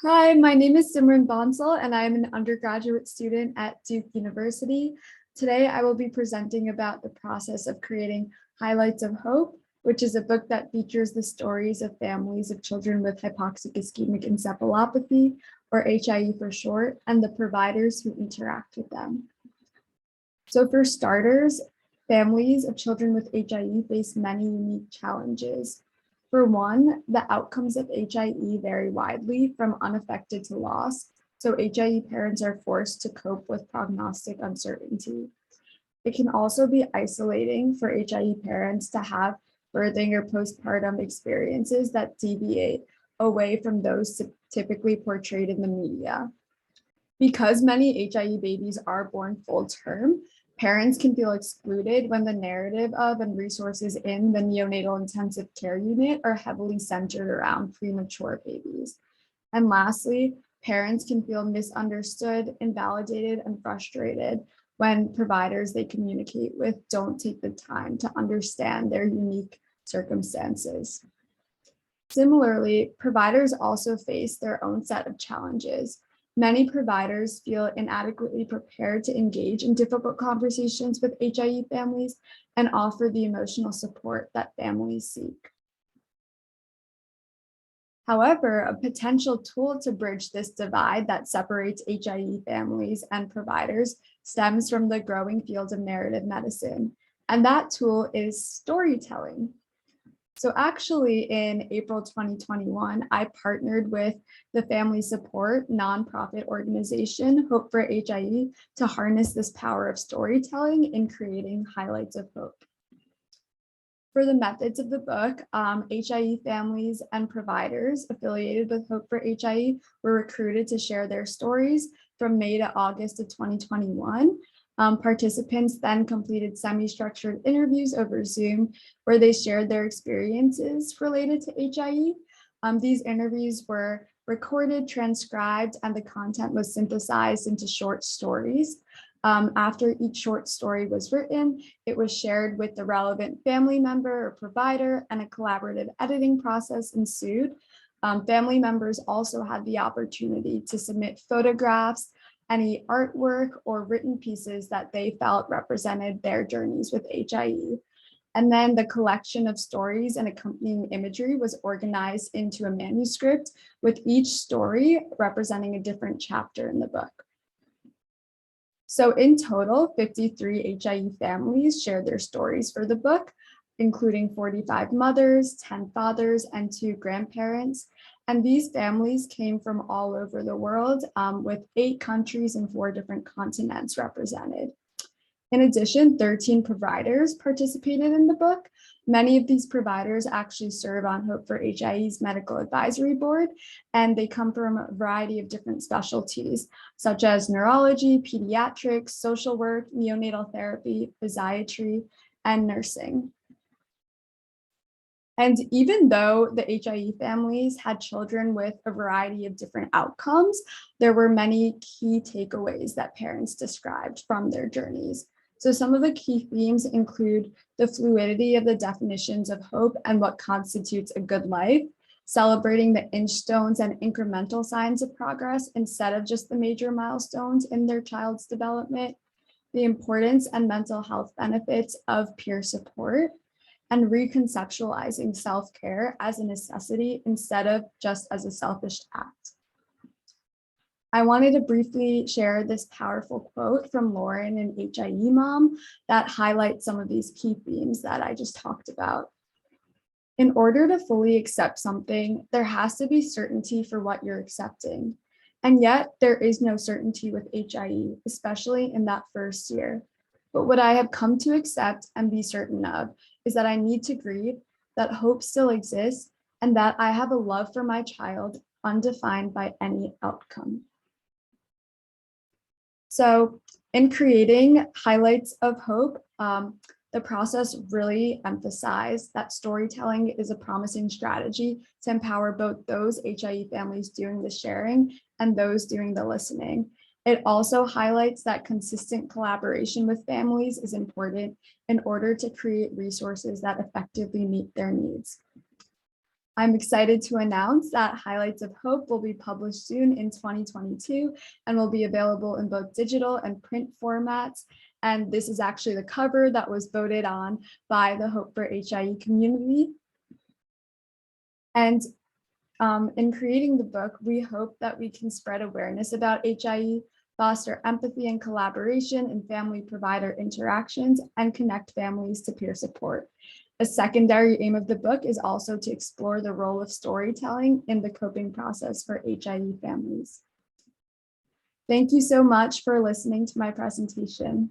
Hi, my name is Simran Bansal, and I'm an undergraduate student at Duke University. Today, I will be presenting about the process of creating Highlights of Hope, which is a book that features the stories of families of children with hypoxic ischemic encephalopathy, or HIE for short, and the providers who interact with them. So for starters, families of children with HIE face many unique challenges. For one, the outcomes of HIE vary widely from unaffected to loss, so HIE parents are forced to cope with prognostic uncertainty. It can also be isolating for HIE parents to have birthing or postpartum experiences that deviate away from those typically portrayed in the media. Because many HIE babies are born full term, parents can feel excluded when the narrative of and resources in the neonatal intensive care unit are heavily centered around premature babies. And lastly, parents can feel misunderstood, invalidated, and frustrated when providers they communicate with don't take the time to understand their unique circumstances. Similarly, providers also face their own set of challenges. Many providers feel inadequately prepared to engage in difficult conversations with HIE families and offer the emotional support that families seek. However, a potential tool to bridge this divide that separates HIE families and providers stems from the growing field of narrative medicine, and that tool is storytelling. So actually in April 2021, I partnered with the family support nonprofit organization, Hope for HIE, to harness this power of storytelling in creating Highlights of Hope. For the methods of the book, HIE families and providers affiliated with Hope for HIE were recruited to share their stories from May to August of 2021. Participants then completed semi-structured interviews over Zoom where they shared their experiences related to HIE. These interviews were recorded, transcribed, and the content was synthesized into short stories. After each short story was written, it was shared with the relevant family member or provider, and a collaborative editing process ensued. Family members also had the opportunity to submit photographs, any artwork, or written pieces that they felt represented their journeys with HIE. And then the collection of stories and accompanying imagery was organized into a manuscript, with each story representing a different chapter in the book. So in total, 53 HIE families shared their stories for the book, including 45 mothers, 10 fathers, and 2 grandparents. And these families came from all over the world, with 8 countries and 4 different continents represented. In addition, 13 providers participated in the book. Many of these providers actually serve on Hope for HIE's medical advisory board, and they come from a variety of different specialties, such as neurology, pediatrics, social work, neonatal therapy, physiatry, and nursing. And even though the HIE families had children with a variety of different outcomes, there were many key takeaways that parents described from their journeys. So some of the key themes include the fluidity of the definitions of hope and what constitutes a good life, celebrating the inch stones and incremental signs of progress instead of just the major milestones in their child's development, the importance and mental health benefits of peer support, and reconceptualizing self-care as a necessity instead of just as a selfish act. I wanted to briefly share this powerful quote from Lauren, an HIE mom, that highlights some of these key themes that I just talked about. In order to fully accept something, there has to be certainty for what you're accepting. And yet there is no certainty with HIE, especially in that first year. But what I have come to accept and be certain of is that I need to grieve, that hope still exists, and that I have a love for my child undefined by any outcome. So in creating Highlights of Hope, the process really emphasized that storytelling is a promising strategy to empower both those HIE families doing the sharing and those doing the listening. It also highlights that consistent collaboration with families is important in order to create resources that effectively meet their needs. I'm excited to announce that Highlights of Hope will be published soon in 2022 and will be available in both digital and print formats. And this is actually the cover that was voted on by the Hope for HIE community. And in creating the book, we hope that we can spread awareness about HIE, foster empathy and collaboration in family-provider interactions, and connect families to peer support. A secondary aim of the book is also to explore the role of storytelling in the coping process for HIE families. Thank you so much for listening to my presentation.